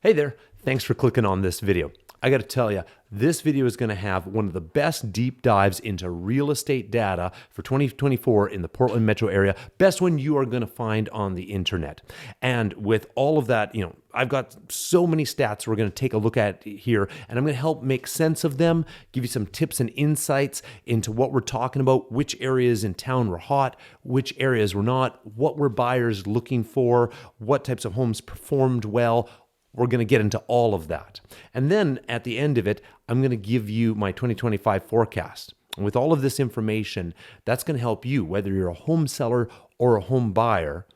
Hey there, thanks for clicking on this video. I got to tell you, this video is going to have one of the best deep dives into real estate data for 2024 in the Portland metro area. Best one you are going to find on the internet. And with all of that, I've got so many stats we're going to take a look at here, and I'm going to help make sense of them, give you some tips and insights into what we're talking about, which areas in town were hot, which areas were not, what were buyers looking for, what types of homes performed well. We're going to get into all of that. And then at the end of it, I'm going to give you my 2025 forecast. And with all of this information, that's going to help you, whether you're a home seller or a home buyer,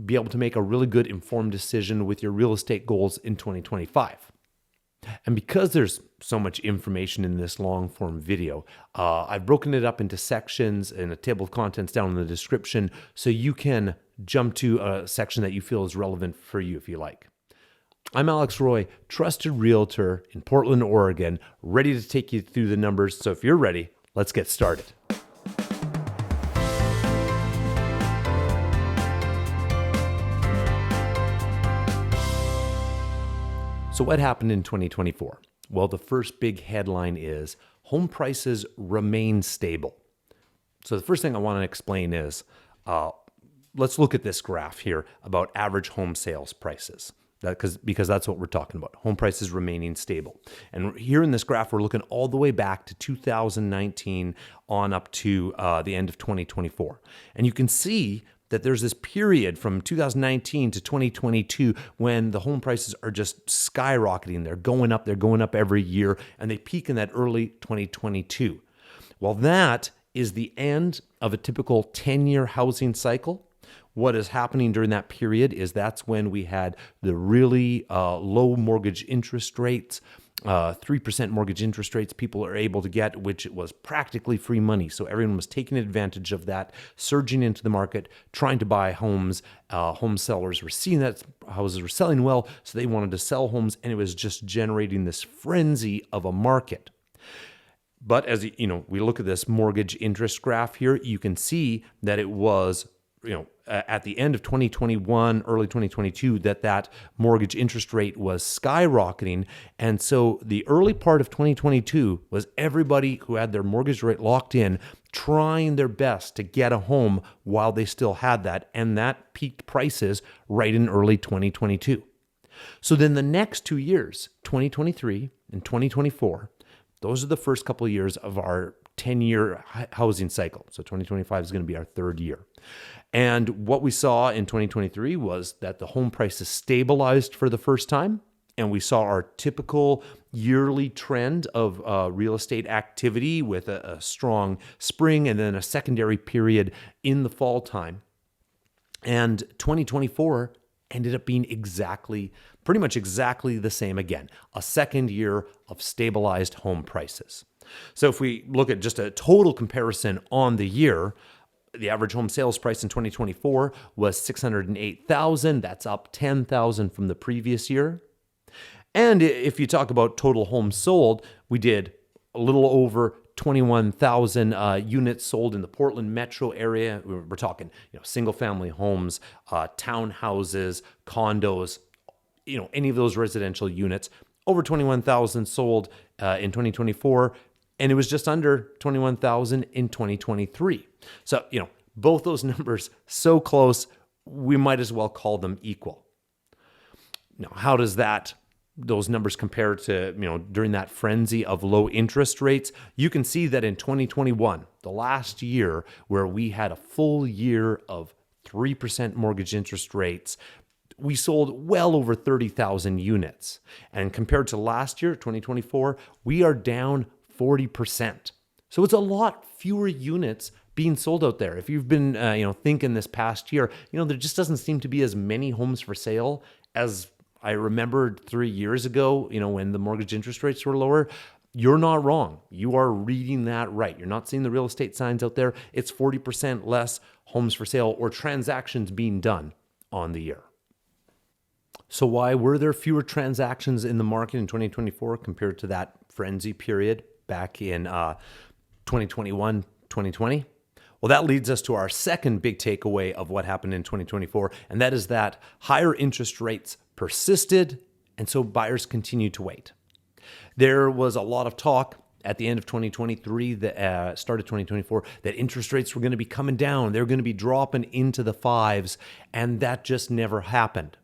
be able to make a really good informed decision with your real estate goals in 2025. And because there's so much information in this long form video, I've broken it up into sections and a table of contents down in the description so you can jump to a section that you feel is relevant for you if you like. I'm Alex Roy, trusted realtor in Portland, Oregon, ready to take you through the numbers. So if you're ready, let's get started. So what happened in 2024? Well, the first big headline is home prices remain stable. So the first thing I want to explain is, let's look at this graph here about average home sales prices. Because that's what we're talking about, home prices remaining stable. And here in this graph, we're looking all the way back to 2019 on up to the end of 2024. And you can see that there's this period from 2019 to 2022 when the home prices are just skyrocketing. They're going up every year, and they peak in that early 2022. Well, that is the end of a typical 10-year housing cycle. What is happening during that period is that's when we had the really low mortgage interest rates, 3% mortgage interest rates people are able to get, which was practically free money. So everyone was taking advantage of that, surging into the market, trying to buy homes. Home sellers were seeing that houses were selling well, so they wanted to sell homes, and it was just generating this frenzy of a market. But as we look at this mortgage interest graph here, you can see that it was at the end of 2021, early 2022, that mortgage interest rate was skyrocketing. And so the early part of 2022 was everybody who had their mortgage rate locked in, trying their best to get a home while they still had that. And that peaked prices right in early 2022. So then the next 2 years, 2023 and 2024, those are the first couple of years of our 10-year housing cycle. So 2025 is going to be our third year. And what we saw in 2023 was that the home prices stabilized for the first time. And we saw our typical yearly trend of real estate activity with a strong spring and then a secondary period in the fall time. And 2024 ended up being pretty much exactly the same again, a second year of stabilized home prices. So if we look at just a total comparison on the year, the average home sales price in 2024 was $608,000. That's up $10,000 from the previous year. And if you talk about total homes sold, we did a little over 21,000 units sold in the Portland metro area. We're talking, single-family homes, townhouses, condos, any of those residential units. Over 21,000 sold in 2024. And it was just under 21,000 in 2023. So, both those numbers so close, we might as well call them equal. Now, how does those numbers compare to, during that frenzy of low interest rates? You can see that in 2021, the last year where we had a full year of 3% mortgage interest rates, we sold well over 30,000 units. And compared to last year, 2024, we are down 40%. So it's a lot fewer units being sold out there. If you've been, thinking this past year, there just doesn't seem to be as many homes for sale as I remembered 3 years ago, when the mortgage interest rates were lower. You're not wrong. You are reading that right. You're not seeing the real estate signs out there. It's 40% less homes for sale or transactions being done on the year. So why were there fewer transactions in the market in 2024 compared to that frenzy period back in 2021, 2020? Well, that leads us to our second big takeaway of what happened in 2024, and that is that higher interest rates persisted And so buyers continue to wait. There was a lot of talk at the end of 2023, the start of 2024, that interest rates were going to be coming down. They're going to be dropping into the fives, and that just never happened.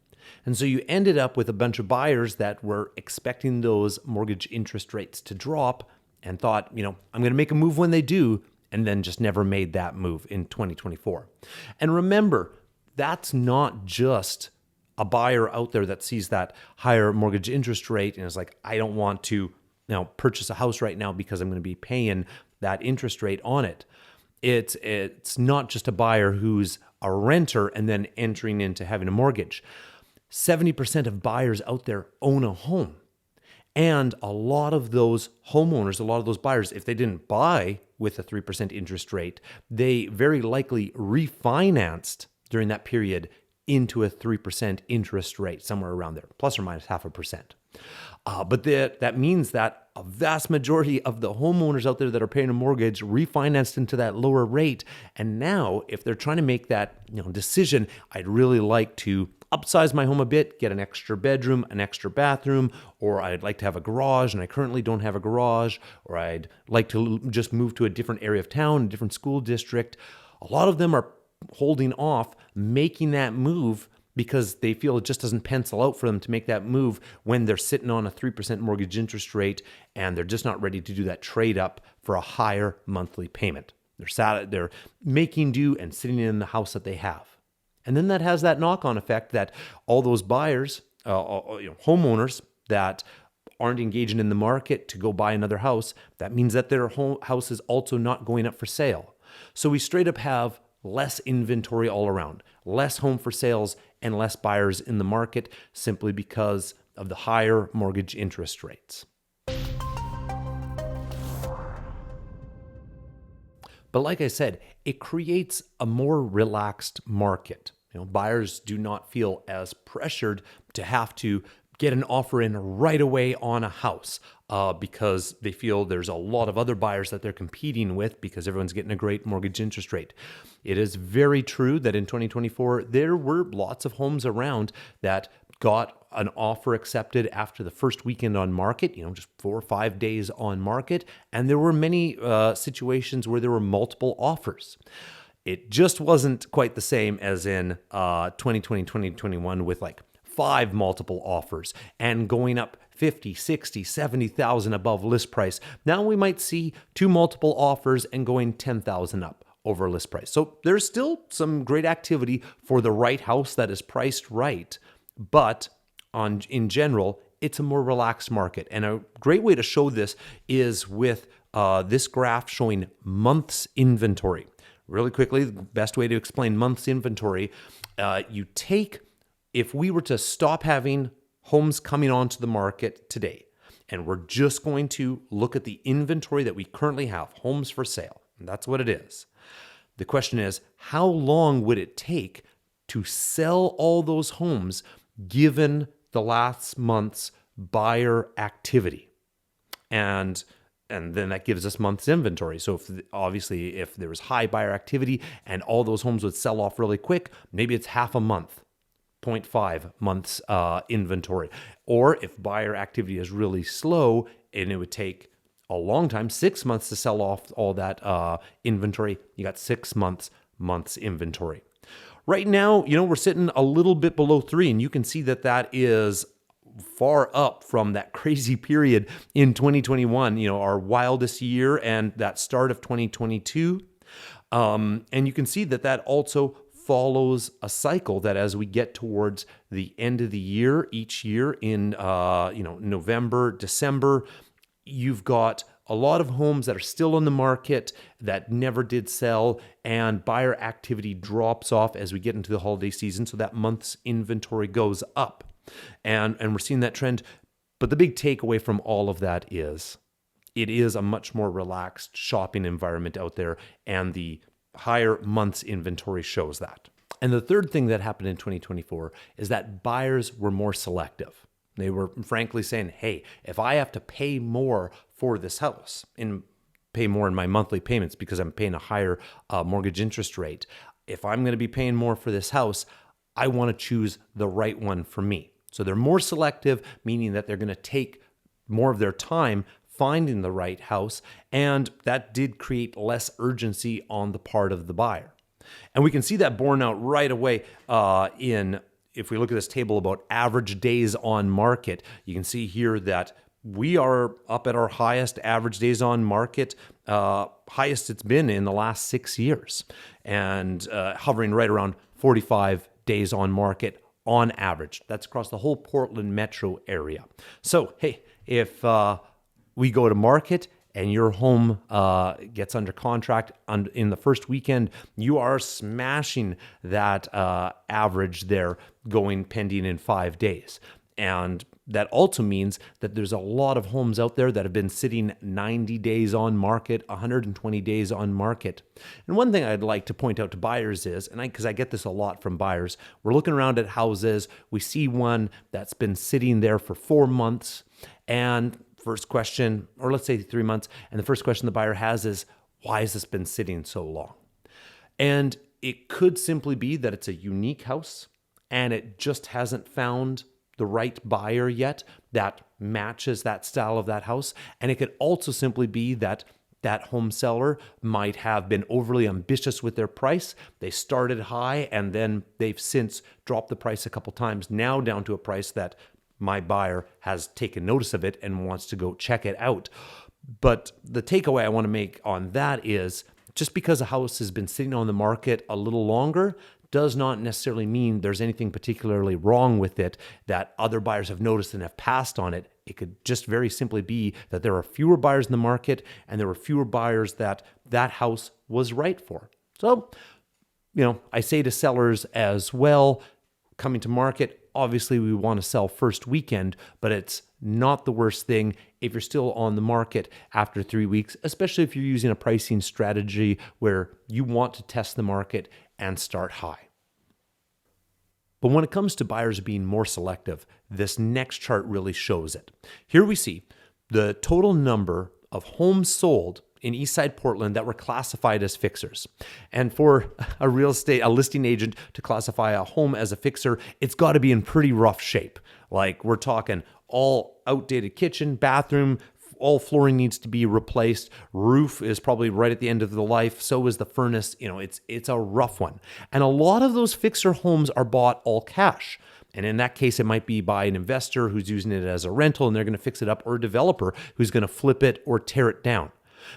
And so you ended up with a bunch of buyers that were expecting those mortgage interest rates to drop and thought, I'm going to make a move when they do, and then just never made that move in 2024. And remember, that's not just a buyer out there that sees that higher mortgage interest rate and is like, I don't want to purchase a house right now because I'm going to be paying that interest rate on it. It's not just a buyer who's a renter and then entering into having a mortgage. 70% of buyers out there own a home. And a lot of those homeowners, a lot of those buyers, if they didn't buy with a 3% interest rate, they very likely refinanced during that period into a 3% interest rate, somewhere around there, plus or minus 0.5%. But that means that a vast majority of the homeowners out there that are paying a mortgage refinanced into that lower rate. And now, if they're trying to make that decision, I'd really like to upsize my home a bit, get an extra bedroom, an extra bathroom, or I'd like to have a garage and I currently don't have a garage, or I'd like to just move to a different area of town, a different school district. A lot of them are holding off making that move because they feel it just doesn't pencil out for them to make that move when they're sitting on a 3% mortgage interest rate and they're just not ready to do that trade up for a higher monthly payment. They're making do and sitting in the house that they have. And then that has that knock-on effect that all those buyers, homeowners that aren't engaging in the market to go buy another house, that means that their house is also not going up for sale. So we straight up have less inventory all around, less home for sales, and less buyers in the market simply because of the higher mortgage interest rates. But like I said, it creates a more relaxed market. Buyers do not feel as pressured to have to get an offer in right away on a house because they feel there's a lot of other buyers that they're competing with because everyone's getting a great mortgage interest rate. It is very true that in 2024, there were lots of homes around that got an offer accepted after the first weekend on market, just 4 or 5 days on market. And there were many situations where there were multiple offers. It just wasn't quite the same as in 2020, 2021 with like 5 multiple offers and going up 50, 60, 70,000 above list price. Now we might see 2 multiple offers and going 10,000 up over list price. So there's still some great activity for the right house that is priced right, but in general, it's a more relaxed market. And a great way to show this is with this graph showing months inventory. Really quickly, the best way to explain months inventory, if we were to stop having homes coming onto the market today, and we're just going to look at the inventory that we currently have, homes for sale, and that's what it is. The question is, how long would it take to sell all those homes given the last month's buyer activity? And then that gives us months inventory. So if there was high buyer activity and all those homes would sell off really quick, maybe it's half a month, 0.5 months inventory. Or if buyer activity is really slow and it would take a long time, 6 months to sell off all that inventory, you got 6 months inventory. Right now, we're sitting a little bit below 3, and you can see that is far up from that crazy period in 2021, our wildest year, and that start of 2022. And you can see that also follows a cycle that as we get towards the end of the year, each year in November, December, you've got a lot of homes that are still on the market that never did sell, and buyer activity drops off as we get into the holiday season. So that month's inventory goes up. And we're seeing that trend. But the big takeaway from all of that is it is a much more relaxed shopping environment out there, and the higher months inventory shows that. And the third thing that happened in 2024 is that buyers were more selective. They were frankly saying, hey, if I have to pay more for this house and pay more in my monthly payments because I'm paying a higher mortgage interest rate, if I'm going to be paying more for this house, I want to choose the right one for me. So they're more selective, meaning that they're going to take more of their time finding the right house, and that did create less urgency on the part of the buyer. And we can see that borne out right away if we look at this table about average days on market. You can see here that we are up at our highest average days on market, highest it's been in the last 6 years, and hovering right around 45 days on market on average. That's across the whole Portland metro area. So, hey, if we go to market and your home gets under contract in the first weekend, you are smashing that average there, going pending in 5 days. And that also means that there's a lot of homes out there that have been sitting 90 days on market, 120 days on market. And one thing I'd like to point out to buyers is, and because I get this a lot from buyers, we're looking around at houses, we see one that's been sitting there for 4 months, and first question, or let's say 3 months, and the first question the buyer has is, why has this been sitting so long? And it could simply be that it's a unique house and it just hasn't found the right buyer yet that matches that style of that house. And it could also simply be that that home seller might have been overly ambitious with their price. They started high and then they've since dropped the price a couple times, now down to a price that my buyer has taken notice of it and wants to go check it out. But the takeaway I want to make on that is, just because a house has been sitting on the market a little longer does not necessarily mean there's anything particularly wrong with it that other buyers have noticed and have passed on it. It could just very simply be that there are fewer buyers in the market and there were fewer buyers that house was right for. So, I say to sellers as well, coming to market, obviously we want to sell first weekend, but it's not the worst thing if you're still on the market after 3 weeks, especially if you're using a pricing strategy where you want to test the market and start high. But when it comes to buyers being more selective, this next chart really shows it. Here we see the total number of homes sold in Eastside Portland that were classified as fixers. And for a listing agent to classify a home as a fixer, it's got to be in pretty rough shape. Like, we're talking all outdated kitchen, bathroom, all flooring needs to be replaced. Roof is probably right at the end of the life. So is the furnace. It's a rough one. And a lot of those fixer homes are bought all cash. And in that case, it might be by an investor who's using it as a rental and they're going to fix it up, or a developer who's going to flip it or tear it down.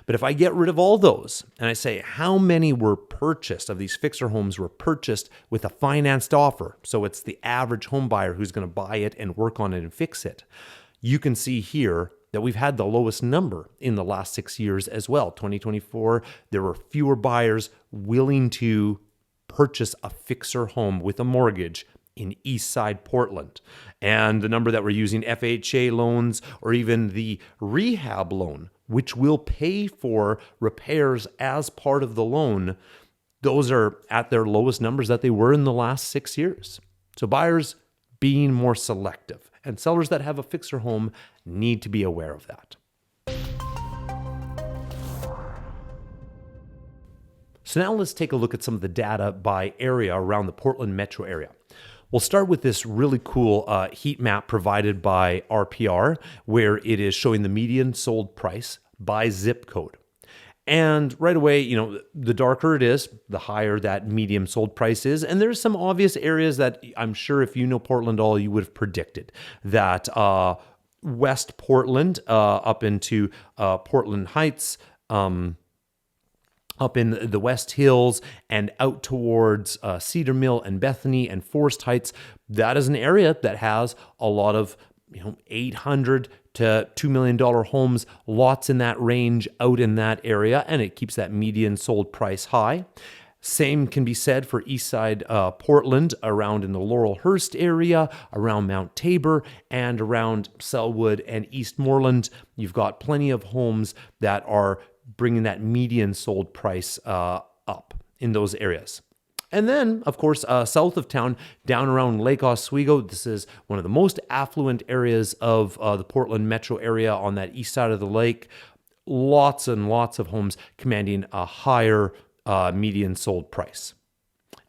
But if I get rid of all those and I say how many were purchased of these fixer homes were purchased with a financed offer, so it's the average home buyer who's going to buy it and work on it and fix it, you can see here that we've had the lowest number in the last 6 years as well. 2024, there were fewer buyers willing to purchase a fixer home with a mortgage in Eastside Portland. And the number that we're using, FHA loans or even the rehab loan, which will pay for repairs as part of the loan, those are at their lowest numbers that they were in the last 6 years. So buyers being more selective, and sellers that have a fixer home need to be aware of that. So now let's take a look at some of the data by area around the Portland metro area. We'll start with this really cool heat map provided by RPR, where it is showing the median sold price by zip code. And right away, the darker it is, the higher that median sold price is. And there's some obvious areas that I'm sure if you know Portland all, you would have predicted. That West Portland up into Portland Heights, up in the West Hills and out towards Cedar Mill and Bethany and Forest Heights, that is an area that has a lot of $800,000 to $2 million homes, lots in that range out in that area, and it keeps that median sold price high. Same can be said for Eastside Portland, around in the Laurelhurst area, around Mount Tabor, and around Selwood and Eastmoreland. You've got plenty of homes that are bringing that median sold price up in those areas. And then, of course, south of town, down around Lake Oswego, this is one of the most affluent areas of the Portland metro area on that east side of the lake. Lots and lots of homes commanding a higher median sold price.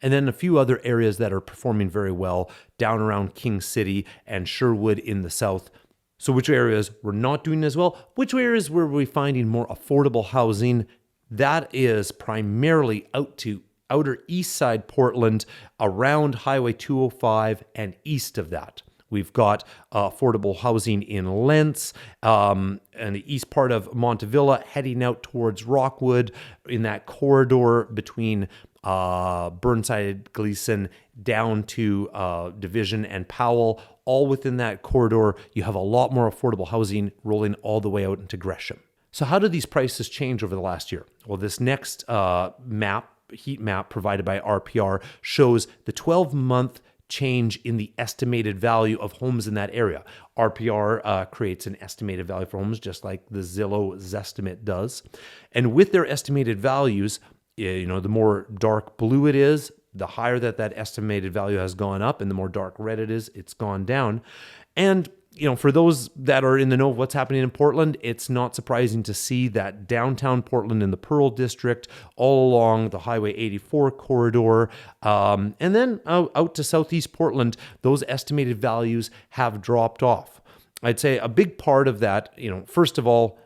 And then a few other areas that are performing very well down around King City and Sherwood in the south. So which areas were not doing as well? Which areas were we finding more affordable housing? That is primarily out to outer Eastside Portland, around Highway 205 and east of that. We've got affordable housing in Lentz, and the east part of Montevilla, heading out towards Rockwood, in that corridor between Burnside, Gleason, down to Division and Powell. All within that corridor, you have a lot more affordable housing rolling all the way out into Gresham. So how did these prices change over the last year? Well, this next heat map provided by RPR shows the 12-month change in the estimated value of homes in that area. RPR creates an estimated value for homes just like the Zillow Zestimate does. And with their estimated values, the more dark blue it is, the higher that estimated value has gone up, and the more dark red it is, it's gone down. And for those that are in the know of what's happening in Portland, it's not surprising to see that downtown Portland in the Pearl District, all along the Highway 84 corridor, and then out to Southeast Portland, those estimated values have dropped off. I'd say a big part of that, first of all,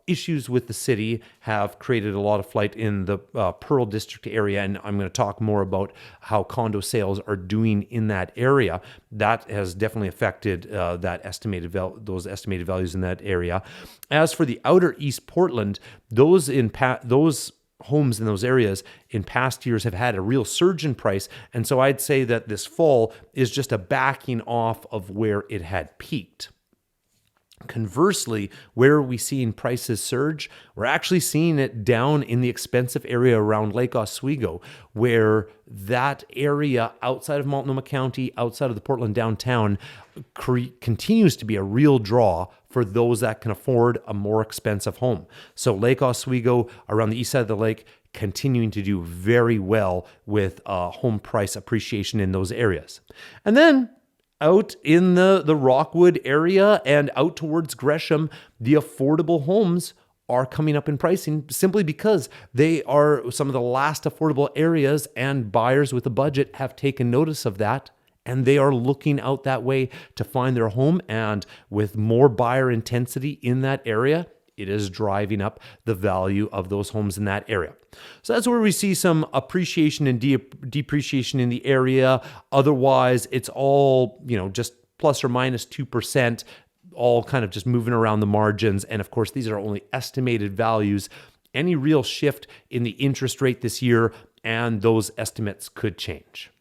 issues with the city have created a lot of flight in the Pearl District area, and I'm going to talk more about how condo sales are doing in that area. That has definitely affected those estimated values in that area. As for the outer East Portland, those homes in those areas in past years have had a real surge in price, and so I'd say that this fall is just a backing off of where it had peaked. Conversely, where are we seeing prices surge? We're actually seeing it down in the expensive area around Lake Oswego, where that area outside of Multnomah County, outside of the Portland downtown, continues to be a real draw for those that can afford a more expensive home. So Lake Oswego, around the east side of the lake, continuing to do very well with home price appreciation in those areas. And then out in the Rockwood area and out towards Gresham, the affordable homes are coming up in pricing simply because they are some of the last affordable areas, and buyers with a budget have taken notice of that, and they are looking out that way to find their home. And with more buyer intensity in that area, it is driving up the value of those homes in that area. So that's where we see some appreciation and depreciation in the area. Otherwise, it's all, just plus or minus 2%, all kind of just moving around the margins. And of course, these are only estimated values. Any real shift in the interest rate this year, and those estimates could change.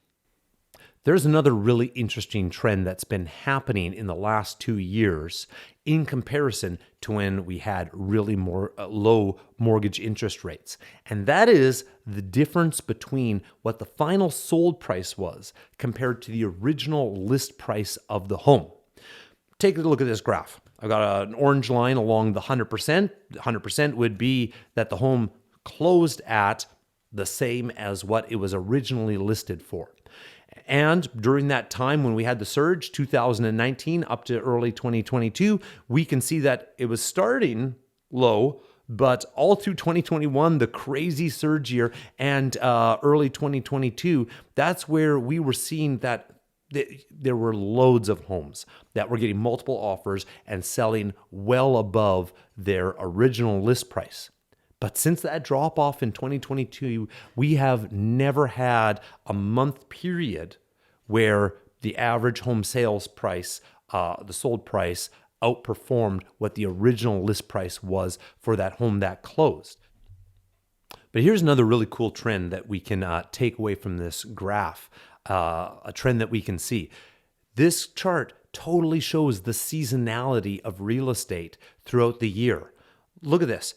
There's another really interesting trend that's been happening in the last 2 years in comparison to when we had really more low mortgage interest rates. And that is the difference between what the final sold price was compared to the original list price of the home. Take a look at this graph. I've got an orange line along the 100%. 100% would be that the home closed at the same as what it was originally listed for. And during that time when we had the surge, 2019 up to early 2022, we can see that it was starting low, but all through 2021, the crazy surge year, and early 2022, that's where we were seeing that there were loads of homes that were getting multiple offers and selling well above their original list price. But since that drop off in 2022, we have never had a month period where the average home sales price, the sold price, outperformed what the original list price was for that home that closed. But here's another really cool trend that we can take away from this graph, a trend that we can see. This chart totally shows the seasonality of real estate throughout the year. Look at this.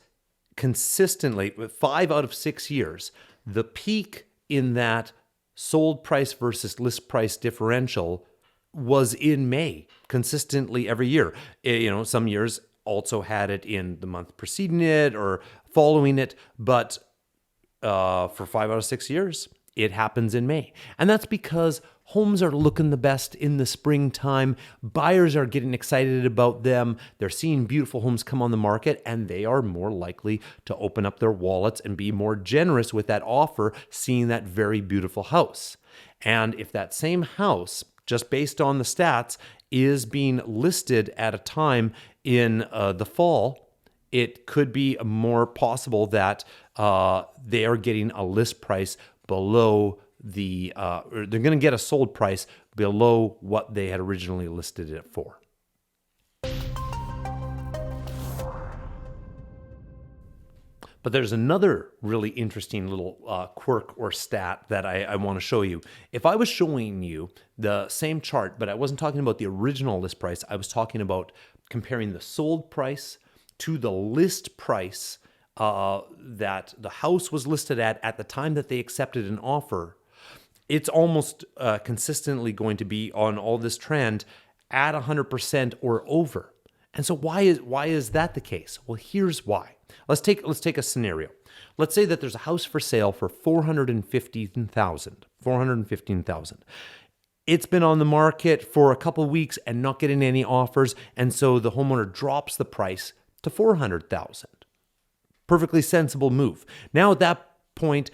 Consistently, 5 out of 6 years, the peak in that sold price versus list price differential was in May, consistently every year. Some years also had it in the month preceding it or following it, but for 5 out of 6 years, it happens in May. And that's because homes are looking the best in the springtime. Buyers are getting excited about them. They're seeing beautiful homes come on the market, and they are more likely to open up their wallets and be more generous with that offer, seeing that very beautiful house. And if that same house, just based on the stats, is being listed at a time in the fall, it could be more possible that they are getting a list price below or they're going to get a sold price below what they had originally listed it for. But there's another really interesting little quirk or stat that I want to show you. If I was showing you the same chart, but I wasn't talking about the original list price, I was talking about comparing the sold price to the list price that the house was listed at the time that they accepted an offer, it's almost consistently going to be on all this trend at 100% or over. And so why is that the case? Well, here's why. Let's take a scenario. Let's say that there's a house for sale for $415,000. It's been on the market for a couple weeks and not getting any offers, and so the homeowner drops the price to $400,000. Perfectly sensible move. Now at that point,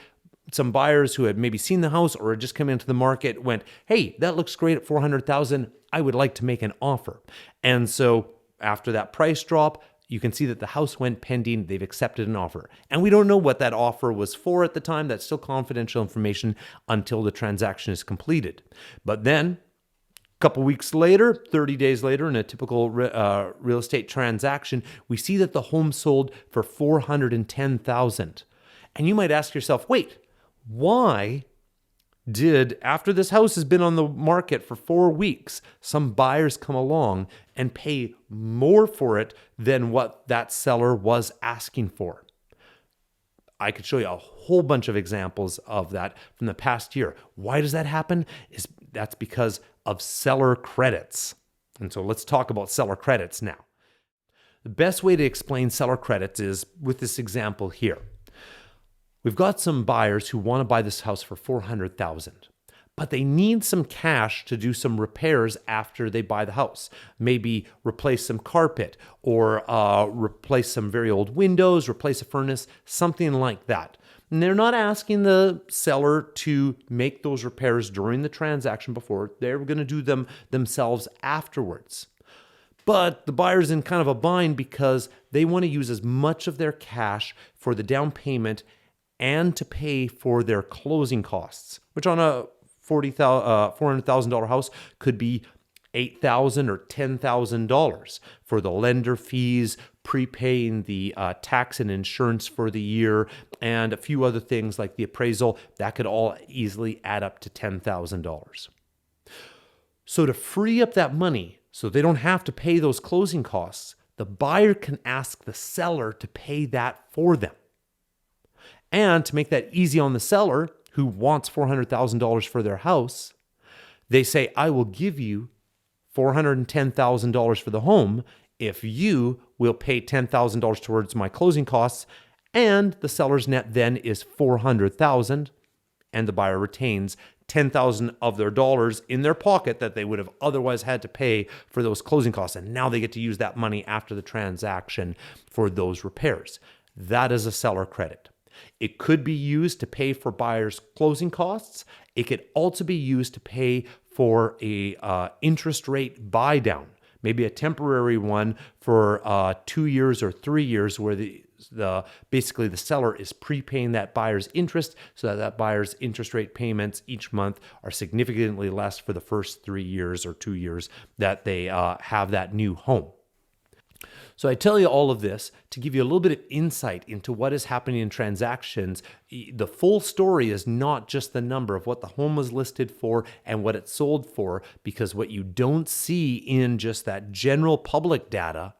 some buyers who had maybe seen the house or had just come into the market went, "Hey, that looks great at $400,000. I would like to make an offer." And so after that price drop, you can see that the house went pending. They've accepted an offer. And we don't know what that offer was for at the time. That's still confidential information until the transaction is completed. But then a couple weeks later, 30 days later, in a typical real estate transaction, we see that the home sold for $410,000. And you might ask yourself, wait, why did, after this house has been on the market for 4 weeks, some buyers come along and pay more for it than what that seller was asking for? I could show you a whole bunch of examples of that from the past year. Why does that happen? That's because of seller credits. And so let's talk about seller credits now. The best way to explain seller credits is with this example here. We've got some buyers who want to buy this house for $400,000, but they need some cash to do some repairs after they buy the house. Maybe replace some carpet or replace some very old windows, replace a furnace, something like that. And they're not asking the seller to make those repairs during the transaction before. They're going to do them themselves afterwards. But the buyer's in kind of a bind because they want to use as much of their cash for the down payment and to pay for their closing costs, which on a $400,000 house could be $8,000 or $10,000 for the lender fees, prepaying the tax and insurance for the year, and a few other things like the appraisal. That could all easily add up to $10,000. So to free up that money so they don't have to pay those closing costs, the buyer can ask the seller to pay that for them. And to make that easy on the seller who wants $400,000 for their house, they say, "I will give you $410,000 for the home if you will pay $10,000 towards my closing costs," and the seller's net then is $400,000, and the buyer retains $10,000 of their dollars in their pocket that they would have otherwise had to pay for those closing costs, and now they get to use that money after the transaction for those repairs. That is a seller credit. It could be used to pay for buyers' closing costs. It could also be used to pay for a interest rate buy down, maybe a temporary one for 2 years or 3 years, where basically the seller is prepaying that buyer's interest so that that buyer's interest rate payments each month are significantly less for the first 3 years or 2 years that they have that new home. So I tell you all of this to give you a little bit of insight into what is happening in transactions. The full story is not just the number of what the home was listed for and what it sold for, because what you don't see in just that general public data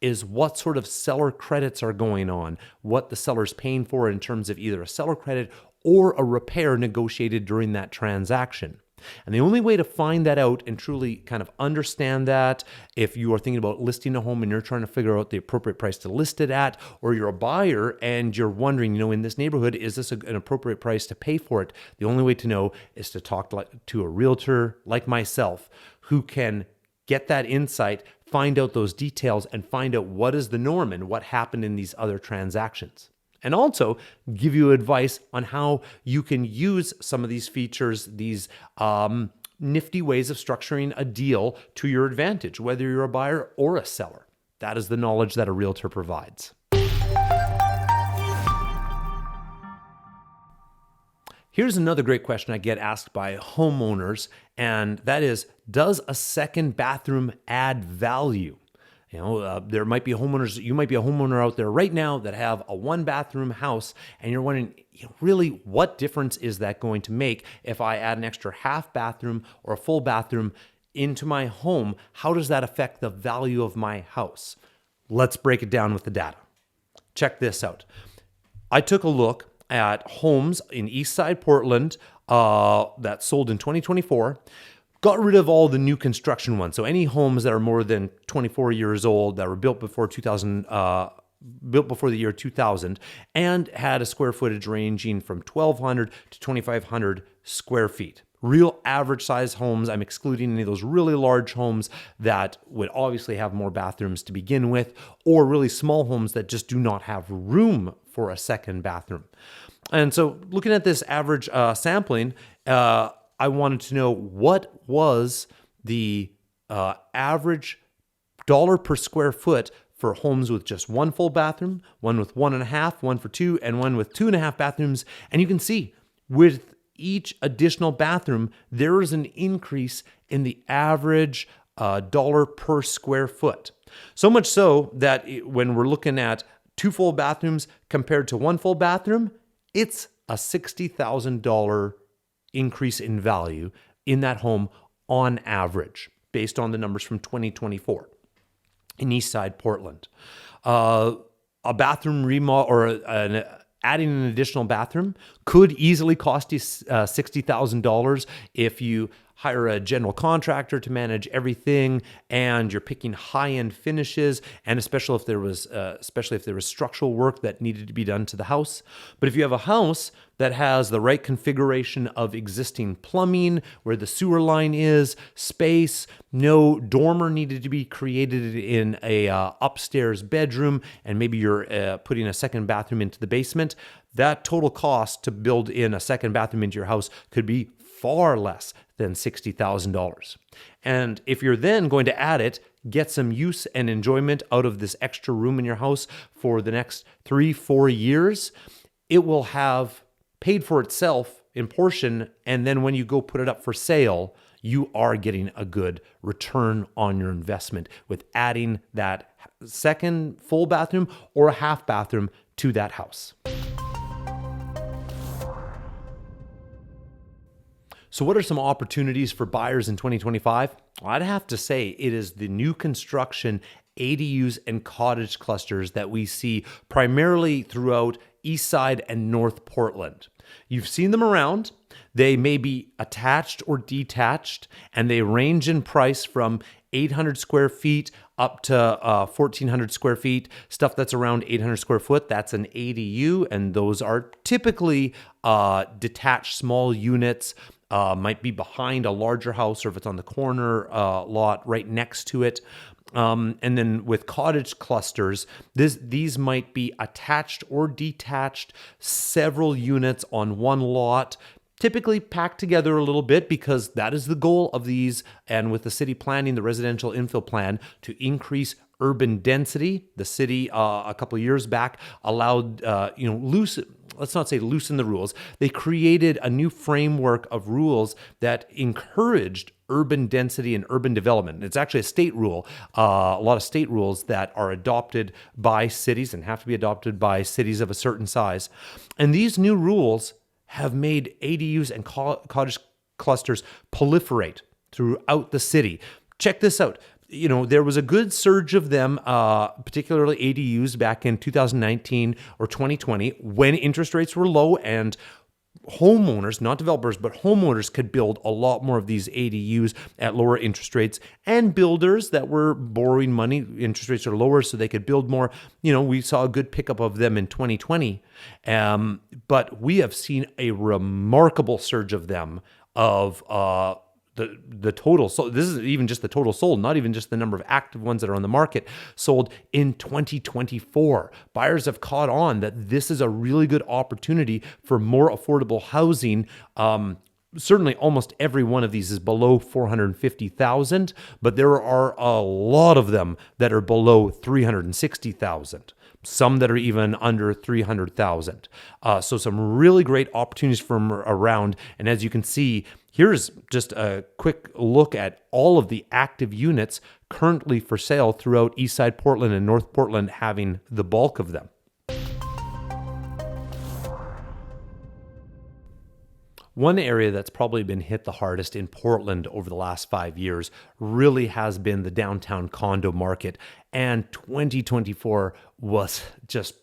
is what sort of seller credits are going on, what the seller's paying for in terms of either a seller credit or a repair negotiated during that transaction. And the only way to find that out and truly kind of understand that, if you are thinking about listing a home and you're trying to figure out the appropriate price to list it at, or you're a buyer and you're wondering, in this neighborhood, is this an appropriate price to pay for it? The only way to know is to talk to a realtor like myself who can get that insight, find out those details, and find out what is the norm and what happened in these other transactions. And also give you advice on how you can use some of these features, these nifty ways of structuring a deal to your advantage, whether you're a buyer or a seller. That is the knowledge that a realtor provides. Here's another great question I get asked by homeowners, and that is, does a second bathroom add value? There might be homeowners, you might be a homeowner out there right now that have a one bathroom house, and you're wondering, really, what difference is that going to make if I add an extra half bathroom or a full bathroom into my home? How does that affect the value of my house? Let's break it down with the data. Check this out. I took a look at homes in Eastside Portland that sold in 2024. Got rid of all the new construction ones. So any homes that are more than 24 years old that were built before 2000, built before the year 2000, and had a square footage ranging from 1,200 to 2,500 square feet. Real average size homes. I'm excluding any of those really large homes that would obviously have more bathrooms to begin with, or really small homes that just do not have room for a second bathroom. And so looking at this average sampling, I wanted to know what was the average dollar per square foot for homes with just one full bathroom, one with 1.5, one for 2, and one with 2.5 bathrooms. And you can see with each additional bathroom, there is an increase in the average dollar per square foot. So much so that when we're looking at 2 full bathrooms compared to 1 full bathroom, it's a $60,000 increase in value in that home on average, based on the numbers from 2024 in Eastside Portland. A bathroom remodel or adding an additional bathroom could easily cost you $60,000 if you hire a general contractor to manage everything, and you're picking high-end finishes, and especially if there was structural work that needed to be done to the house. But if you have a house that has the right configuration of existing plumbing, where the sewer line is, space, no dormer needed to be created in a upstairs bedroom, and maybe you're putting a second bathroom into the basement, that total cost to build in a second bathroom into your house could be far less than $60,000. And if you're then going to add it, get some use and enjoyment out of this extra room in your house for the next 3-4 years, it will have paid for itself in portion. And then when you go put it up for sale, you are getting a good return on your investment with adding that second full bathroom or a half bathroom to that house. So what are some opportunities for buyers in 2025? Well, I'd have to say it is the new construction ADUs and cottage clusters that we see primarily throughout Eastside and North Portland. You've seen them around. They may be attached or detached, and they range in price from 800 square feet up to 1,400 square feet. Stuff that's around 800 square foot, that's an ADU, and those are typically detached small units. Might be behind a larger house, or if it's on the corner lot right next to it. And then with cottage clusters, these might be attached or detached, several units on one lot, typically packed together a little bit, because that is the goal of these. And with the city planning, the residential infill plan, to increase urban density. The city a couple of years back allowed, let's not say loosen the rules. They created a new framework of rules that encouraged urban density and urban development. It's actually a state rule, a lot of state rules that are adopted by cities and have to be adopted by cities of a certain size. And these new rules have made ADUs and cottage clusters proliferate throughout the city. Check this out. There was a good surge of them, particularly ADUs back in 2019 or 2020 when interest rates were low and homeowners, not developers, but homeowners could build a lot more of these ADUs at lower interest rates, and builders that were borrowing money, interest rates are lower, so they could build more. We saw a good pickup of them in 2020. But we have seen a remarkable surge of them of the total. So this is even just the total sold, not even just the number of active ones that are on the market sold in 2024. Buyers have caught on that this is a really good opportunity for more affordable housing. Certainly almost every one of these is below 450,000, but there are a lot of them that are below 360,000. Some that are even under 300,000. So some really great opportunities from around. And as you can see, here's just a quick look at all of the active units currently for sale throughout Eastside Portland and North Portland, having the bulk of them. One area that's probably been hit the hardest in Portland over the last 5 years really has been the downtown condo market. And 2024 was just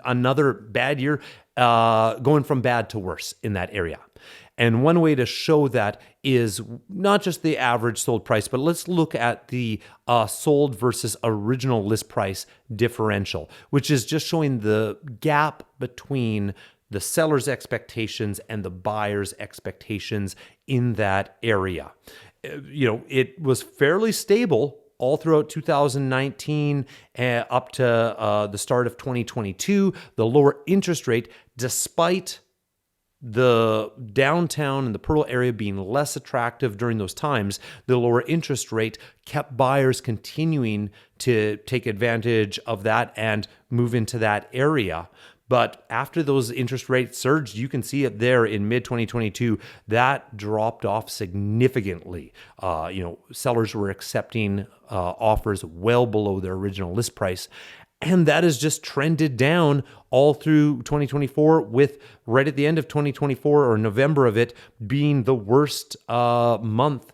another bad year, going from bad to worse in that area. And one way to show that is not just the average sold price, but let's look at the sold versus original list price differential, which is just showing the gap between the seller's expectations and the buyer's expectations in that area. It was fairly stable all throughout 2019 up to the start of 2022. The lower interest rate, despite the downtown and the Pearl area being less attractive during those times, the lower interest rate kept buyers continuing to take advantage of that and move into that area. But after those interest rates surged, you can see it there in mid-2022, that dropped off significantly. Sellers were accepting offers well below their original list price. And that has just trended down all through 2024, with right at the end of 2024 or November of it being the worst month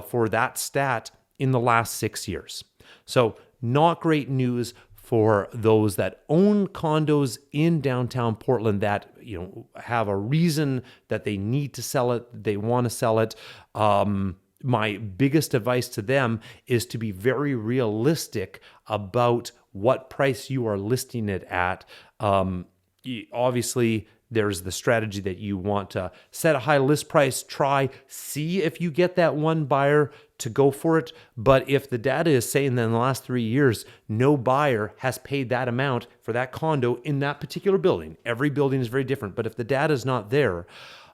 for that stat in the last 6 years. So not great news for those that own condos in downtown Portland that have a reason that they need to sell it, they want to sell it. My biggest advice to them is to be very realistic about what price you are listing it at. Obviously, there's the strategy that you want to set a high list price, see if you get that one buyer to go for it. But if the data is saying that in the last 3 years, no buyer has paid that amount for that condo in that particular building, every building is very different. But if the data is not there,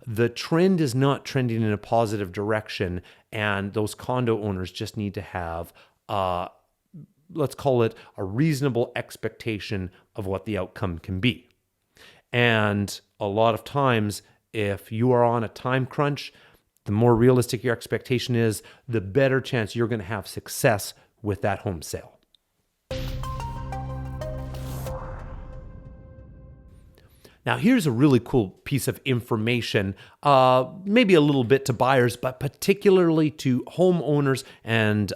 the trend is not trending in a positive direction. And those condo owners just need to have, let's call it a reasonable expectation of what the outcome can be. And a lot of times, if you are on a time crunch, the more realistic your expectation is, the better chance you're going to have success with that home sale. Now, here's a really cool piece of information, maybe a little bit to buyers, but particularly to homeowners and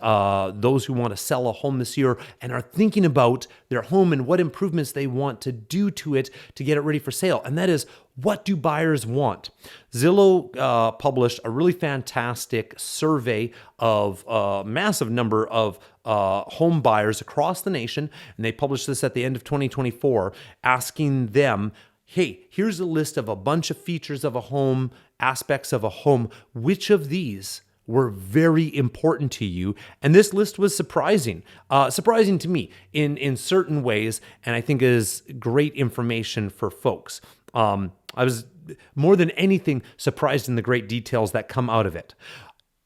those who want to sell a home this year and are thinking about their home and what improvements they want to do to it to get it ready for sale. And that is, what do buyers want? Zillow published a really fantastic survey of a massive number of home buyers across the nation, and they published this at the end of 2024, asking them, hey, here's a list of a bunch of features of a home, aspects of a home. Which of these were very important to you? And this list was surprising to me in certain ways, and I think is great information for folks. I was more than anything surprised in the great details that come out of it.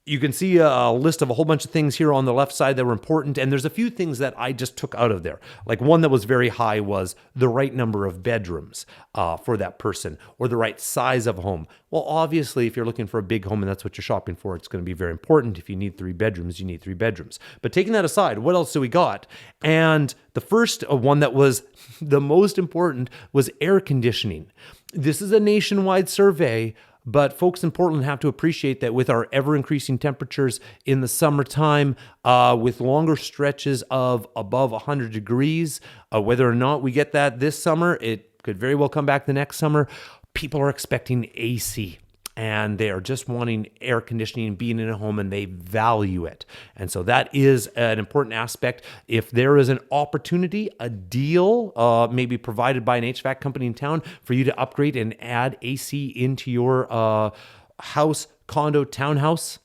You can see a list of a whole bunch of things here on the left side that were important, and there's a few things that I just took out of there. Like one that was very high was the right number of bedrooms for that person, or the right size of home. Well, obviously, if you're looking for a big home and that's what you're shopping for, it's going to be very important. If you need 3 bedrooms, you need 3 bedrooms. But taking that aside, what else do we got? And the first one that was the most important was air conditioning. This is a nationwide survey, but folks in Portland have to appreciate that with our ever-increasing temperatures in the summertime, with longer stretches of above 100 degrees, whether or not we get that this summer, it could very well come back the next summer. people are expecting AC. And they are just wanting air conditioning, being in a home, and they value it. And so that is an important aspect. If there is an opportunity, a deal, maybe provided by an HVAC company in town for you to upgrade and add AC into your house, condo, townhouse,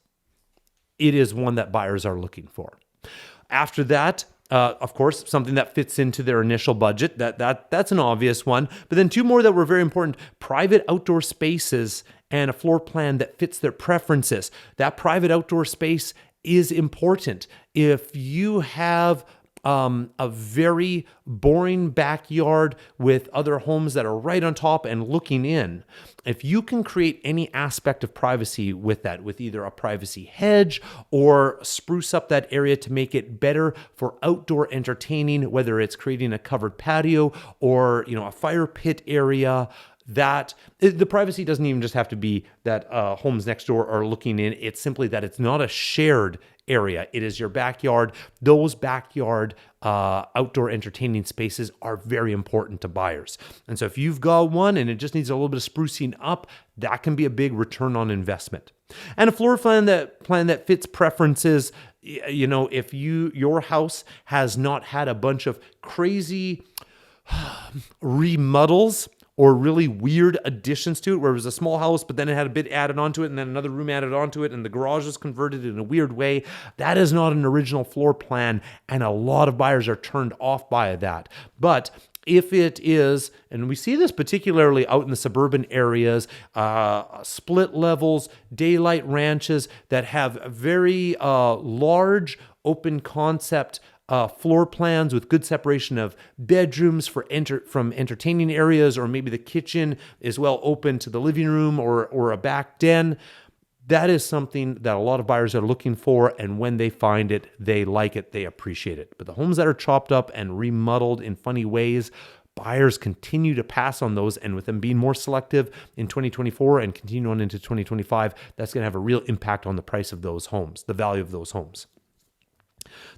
it is one that buyers are looking for. After that, of course, something that fits into their initial budget, that's an obvious one. But then two more that were very important: private outdoor spaces and a floor plan that fits their preferences. That private outdoor space is important. If you have a very boring backyard with other homes that are right on top and looking in, if you can create any aspect of privacy with that, with either a privacy hedge or spruce up that area to make it better for outdoor entertaining, whether it's creating a covered patio or a fire pit area, that the privacy doesn't even just have to be that homes next door are looking in. It's simply that it's not a shared area. It is your backyard. Those backyard outdoor entertaining spaces are very important to buyers. And so if you've got one and it just needs a little bit of sprucing up, that can be a big return on investment. And a floor plan that fits preferences. If your house has not had a bunch of crazy remodels or really weird additions to it, where it was a small house, but then it had a bit added onto it, and then another room added onto it, and the garage was converted in a weird way, that is not an original floor plan, and a lot of buyers are turned off by that. But if it is, and we see this particularly out in the suburban areas, split levels, daylight ranches that have very large open concept floor plans with good separation of bedrooms from entertaining areas, or maybe the kitchen is well open to the living room or a back den. That is something that a lot of buyers are looking for, and when they find it, they like it, they appreciate it. But the homes that are chopped up and remodeled in funny ways, buyers continue to pass on those, and with them being more selective in 2024 and continue on into 2025, that's going to have a real impact on the price of those homes, the value of those homes.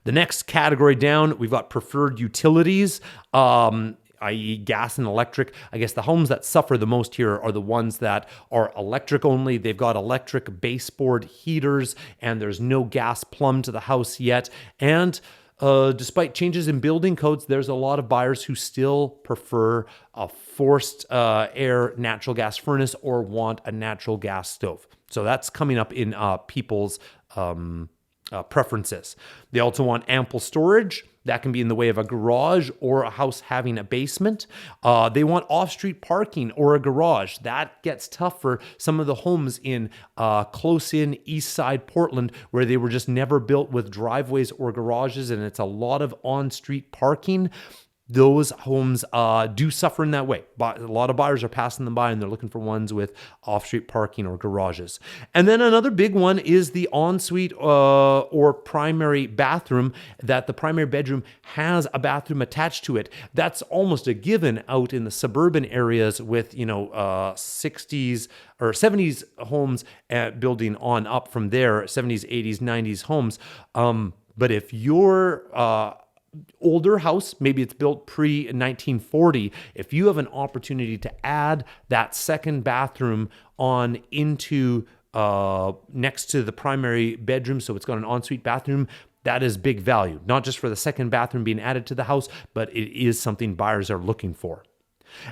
The next category down, we've got preferred utilities, i.e. gas and electric. I guess the homes that suffer the most here are the ones that are electric only. They've got electric baseboard heaters, and there's no gas plumbed to the house yet. And despite changes in building codes, there's a lot of buyers who still prefer a forced air natural gas furnace or want a natural gas stove. So that's coming up in people's preferences. They also want ample storage. That can be in the way of a garage or a house having a basement. They want off-street parking or a garage. That gets tough for some of the homes in close-in Eastside Portland, where they were just never built with driveways or garages, and it's a lot of on-street parking. Those homes do suffer in that way. But a lot of buyers are passing them by, and they're looking for ones with off-street parking or garages. And then another big one is the ensuite or primary bathroom, that the primary bedroom has a bathroom attached to it. That's almost a given out in the suburban areas with 60s or 70s homes building on up from there, 70s, 80s, 90s homes. But if you're older house, maybe it's built pre-1940, if you have an opportunity to add that second bathroom on into next to the primary bedroom, so it's got an ensuite bathroom, that is big value, not just for the second bathroom being added to the house, but it is something buyers are looking for.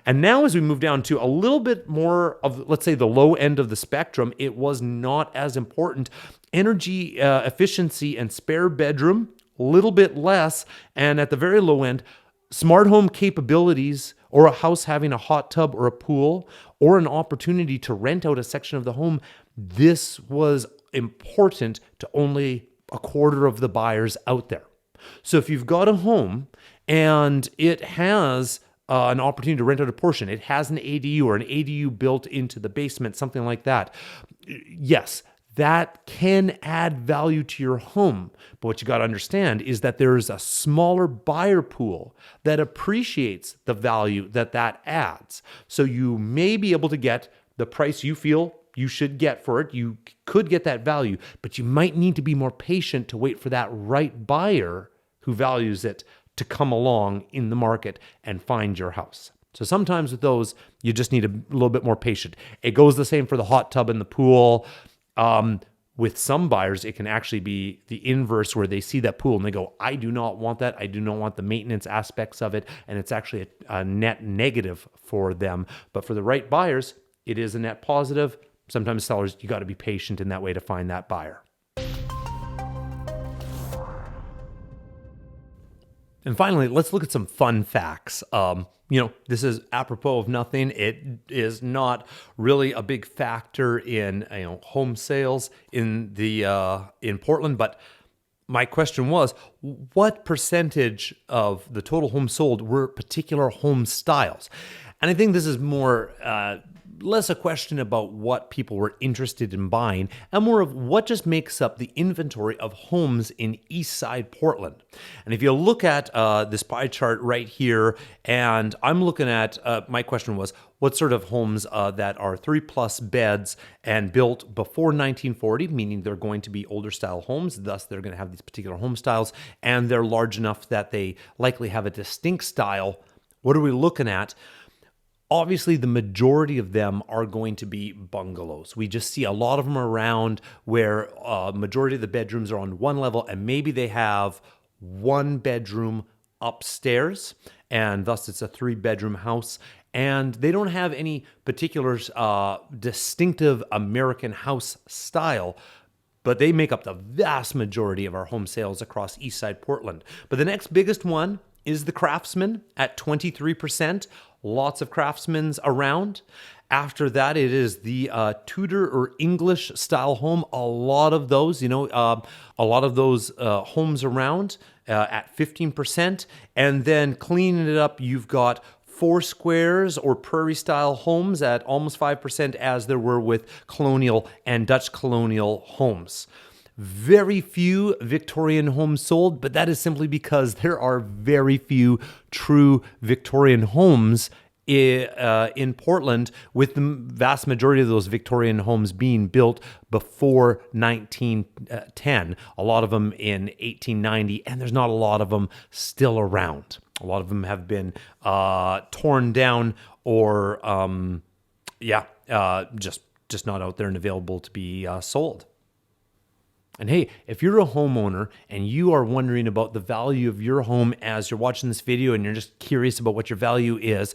And now as we move down to a little bit more of, let's say, the low end of the spectrum, it was not as important. Energy efficiency and spare bedroom, a little bit less, and at the very low end, smart home capabilities, or a house having a hot tub or a pool, or an opportunity to rent out a section of the home. This was important to only a quarter of the buyers out there. So if you've got a home and it has an opportunity to rent out a portion, it has an ADU or an ADU built into the basement, something like that, yes, that can add value to your home. But what you got to understand is that there is a smaller buyer pool that appreciates the value that adds. So you may be able to get the price you feel you should get for it. You could get that value, but you might need to be more patient to wait for that right buyer who values it to come along in the market and find your house. So sometimes with those, you just need a little bit more patient. It goes the same for the hot tub and the pool. With some buyers, it can actually be the inverse where they see that pool and they go, I do not want that. I do not want the maintenance aspects of it. And it's actually a net negative for them. But for the right buyers, it is a net positive. Sometimes sellers, you got to be patient in that way to find that buyer. And finally, let's look at some fun facts. This is apropos of nothing. It is not really a big factor in home sales in Portland. But my question was, what percentage of the total homes sold were particular home styles? And I think this is less a question about what people were interested in buying and more of what just makes up the inventory of homes in Eastside Portland. And if you look at this pie chart right here, and I'm looking at, my question was, what sort of homes that are 3+ beds and built before 1940, meaning they're going to be older style homes, thus they're going to have these particular home styles, and they're large enough that they likely have a distinct style. What are we looking at? Obviously, the majority of them are going to be bungalows. We just see a lot of them around where majority of the bedrooms are on one level and maybe they have one bedroom upstairs, and thus it's a 3-bedroom house. And they don't have any particular distinctive American house style, but they make up the vast majority of our home sales across Eastside Portland. But the next biggest one is the Craftsman at 23%. Lots of Craftsmans around. After that, it is the Tudor or English style home. A lot of those, homes around at 15%. And then cleaning it up, you've got 4 squares or prairie style homes at almost 5%, as there were with colonial and Dutch colonial homes. Very few Victorian homes sold, but that is simply because there are very few true Victorian homes in Portland, with the vast majority of those Victorian homes being built before 1910. A lot of them in 1890, and there's not a lot of them still around. A lot of them have been torn down or, just not out there and available to be sold. And hey, if you're a homeowner and you are wondering about the value of your home as you're watching this video and you're just curious about what your value is,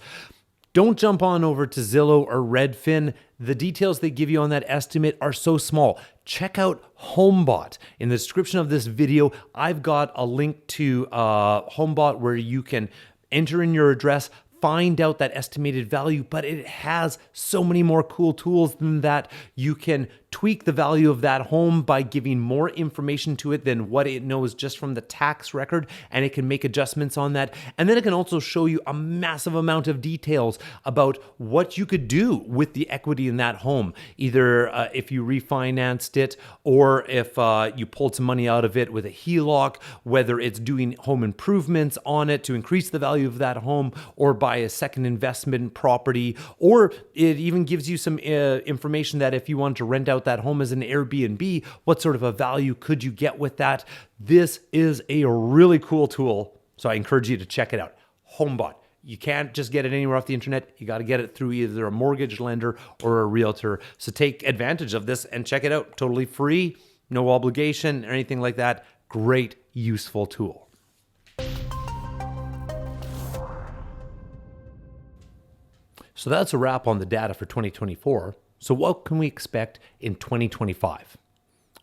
don't jump on over to Zillow or Redfin. The details they give you on that estimate are so small. Check out HomeBot. In the description of this video, I've got a link to HomeBot where you can enter in your address, find out that estimated value, but it has so many more cool tools than that. You can tweak the value of that home by giving more information to it than what it knows just from the tax record, and it can make adjustments on that. And then it can also show you a massive amount of details about what you could do with the equity in that home, either if you refinanced it or if you pulled some money out of it with a HELOC, whether it's doing home improvements on it to increase the value of that home or buy a second investment property, or it even gives you some information that if you want to rent out that home as an Airbnb, what sort of a value could you get with that? This is a really cool tool, so I encourage you to check it out. HomeBot. You can't just get it anywhere off the internet. You got to get it through either a mortgage lender or a realtor. So take advantage of this and check it out. Totally free, no obligation or anything like that. Great, useful tool. So that's a wrap on the data for 2024. So what can we expect in 2025?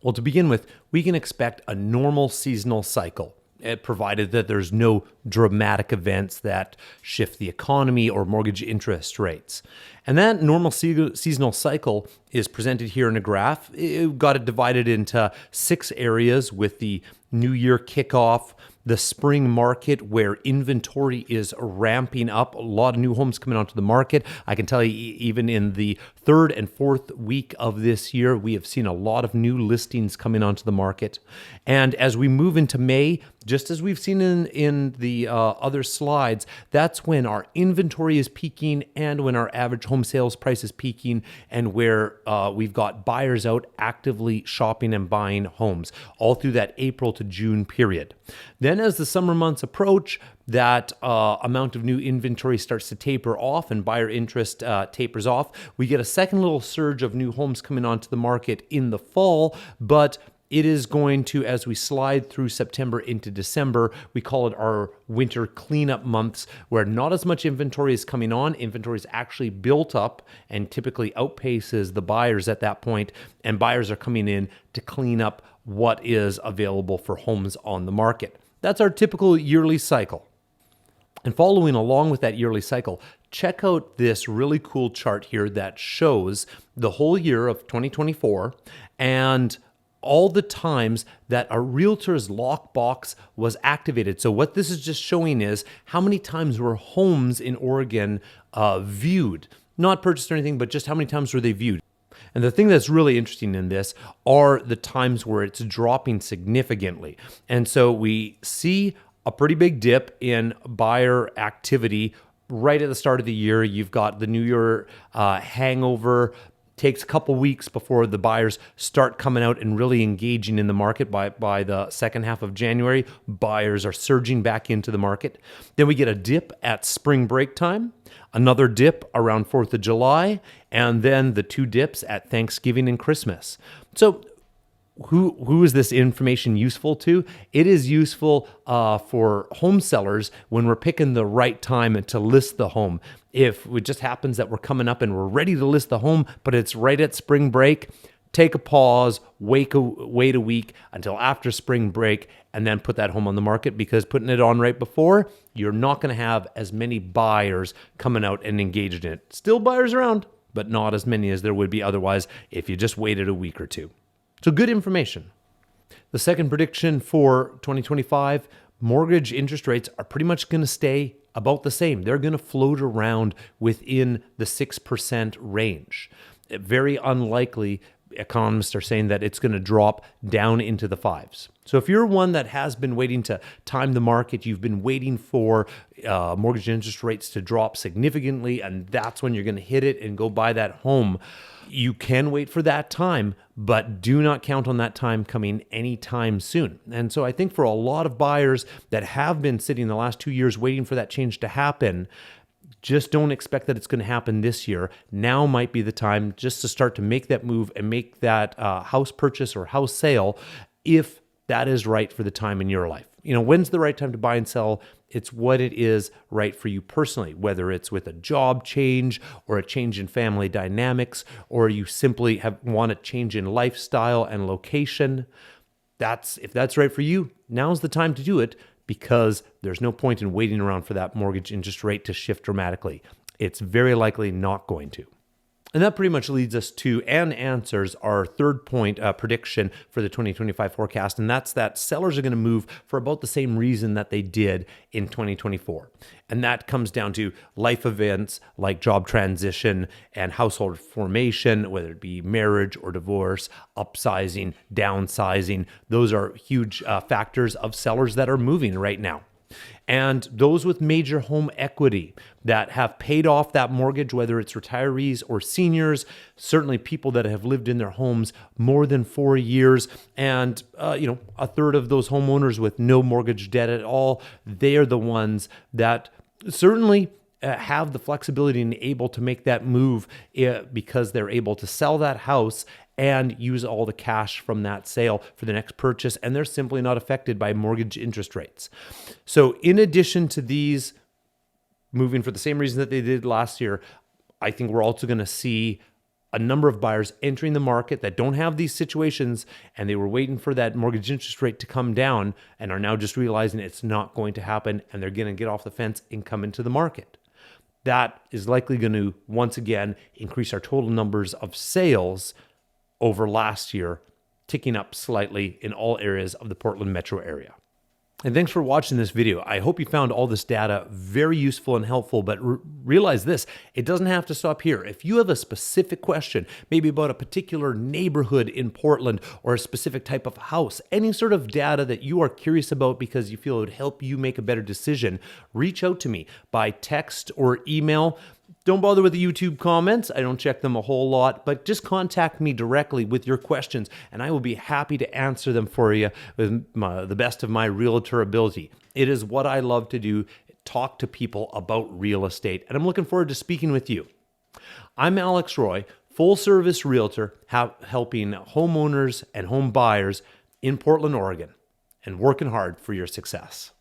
Well, to begin with, we can expect a normal seasonal cycle, provided that there's no dramatic events that shift the economy or mortgage interest rates. And that normal seasonal cycle is presented here in a graph. It got it divided into 6 areas, with the New Year kickoff, the spring market where inventory is ramping up, a lot of new homes coming onto the market. I can tell you, even in the 3rd and 4th week of this year, we have seen a lot of new listings coming onto the market. And as we move into May, just as we've seen in the other slides, that's when our inventory is peaking and when our average home sales price is peaking, and where we've got buyers out actively shopping and buying homes all through that April to June period. Then as the summer months approach, that amount of new inventory starts to taper off and buyer interest tapers off. We get a second little surge of new homes coming onto the market in the fall, but it is going to, as we slide through September into December, we call it our winter cleanup months, where not as much inventory is coming on. Inventory is actually built up and typically outpaces the buyers at that point, and buyers are coming in to clean up what is available for homes on the market. That's our typical yearly cycle. And following along with that yearly cycle, check out this really cool chart here that shows the whole year of 2024 and all the times that a realtor's lockbox was activated. So what this is just showing is how many times were homes in Oregon viewed, not purchased or anything, but just how many times were they viewed. And the thing that's really interesting in this are the times where it's dropping significantly. And so we see a pretty big dip in buyer activity right at the start of the year. You've got the New Year hangover. Takes a couple weeks before the buyers start coming out and really engaging in the market. By the second half of January, buyers are surging back into the market. Then we get a dip at spring break time, another dip around 4th of July, and then the two dips at Thanksgiving and Christmas. So who is this information useful to? It is useful for home sellers when we're picking the right time to list the home. If it just happens that we're coming up and we're ready to list the home, but it's right at spring break, take a pause, wait a week until after spring break, and then put that home on the market, because putting it on right before, you're not going to have as many buyers coming out and engaged in it. Still buyers around, but not as many as there would be otherwise if you just waited a week or two. So good information. The second prediction for 2025, mortgage interest rates are pretty much going to stay about the same. They're going to float around within the 6% range. Very unlikely, economists are saying, that it's going to drop down into the 5s. So if you're one that has been waiting to time the market, you've been waiting for mortgage interest rates to drop significantly, and that's when you're going to hit it and go buy that home, you can wait for that time, but do not count on that time coming anytime soon. And so I think for a lot of buyers that have been sitting the last 2 years waiting for that change to happen, just don't expect that it's going to happen this year. Now might be the time just to start to make that move and make that house purchase or house sale, if that is right for the time in your life. You know, when's the right time to buy and sell? It's what it is right for you personally, whether it's with a job change or a change in family dynamics, or you simply want a change in lifestyle and location. If that's right for you, now's the time to do it, because there's no point in waiting around for that mortgage interest rate to shift dramatically. It's very likely not going to. And that pretty much leads us to and answers our third point prediction for the 2025 forecast, and that's that sellers are going to move for about the same reason that they did in 2024. And that comes down to life events like job transition and household formation, whether it be marriage or divorce, upsizing, downsizing. Those are huge factors of sellers that are moving right now. And those with major home equity that have paid off that mortgage, whether it's retirees or seniors, certainly people that have lived in their homes more than 4 years, and a third of those homeowners with no mortgage debt at all, they are the ones that certainly have the flexibility and able to make that move because they're able to sell that house and use all the cash from that sale for the next purchase, and they're simply not affected by mortgage interest rates. So in addition to these moving for the same reason that they did last year, I think we're also going to see a number of buyers entering the market that don't have these situations, and they were waiting for that mortgage interest rate to come down and are now just realizing it's not going to happen, and they're going to get off the fence and come into the market. That is likely going to, once again, increase our total numbers of sales over last year, ticking up slightly in all areas of the Portland metro area. And thanks for watching this video. I hope you found all this data very useful and helpful, but realize this, it doesn't have to stop here. If you have a specific question, maybe about a particular neighborhood in Portland or a specific type of house, any sort of data that you are curious about because you feel it would help you make a better decision, reach out to me by text or email. Don't bother with the YouTube comments. I don't check them a whole lot, but just contact me directly with your questions and I will be happy to answer them for you with the best of my realtor ability. It is what I love to do, talk to people about real estate, and I'm looking forward to speaking with you. I'm Alex Roy, full service realtor, helping homeowners and home buyers in Portland, Oregon, and working hard for your success.